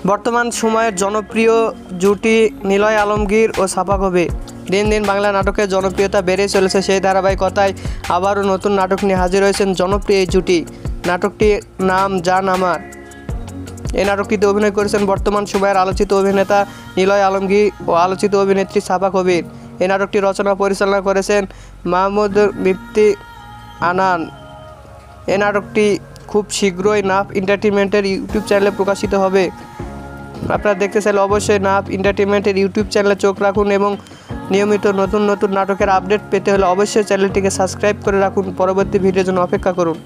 বর্তমান সময়ের জনপ্রিয় জুটি নিলয় আলমগীর ও ছাপা কবি। দিন দিন বাংলা নাটকের জনপ্রিয়তা বেড়েই চলেছে। সেই ধারাবাহিকতায় আবারও নতুন নাটক নিয়ে হাজির হয়েছেন জনপ্রিয় এই জুটি। নাটকটির নাম জান আমার। এই নাটকটিতে অভিনয় করেছেন বর্তমান সময়ের আলোচিত অভিনেতা নিলয় আলমগীর ও আলোচিত অভিনেত্রী ছাপা কবির। এই নাটকটি রচনা পরিচালনা করেছেন মাহমুদ মিফতি আনান। এই নাটকটি খুব শীঘ্রই নাফ এন্টারটেইনমেন্টের ইউটিউব চ্যানেলে প্রকাশিত হবে। আপনারা দেখতে চাইলে অবশ্যই নাফ এন্টারটেইনমেন্টের ইউটিউব চ্যানেলে চোখ রাখুন এবং নিয়মিত নতুন নতুন নাটকের আপডেট পেতে হলে অবশ্যই চ্যানেলটিকে সাবস্ক্রাইব করে রাখুন। পরবর্তী ভিডিওর জন্য অপেক্ষা করুন।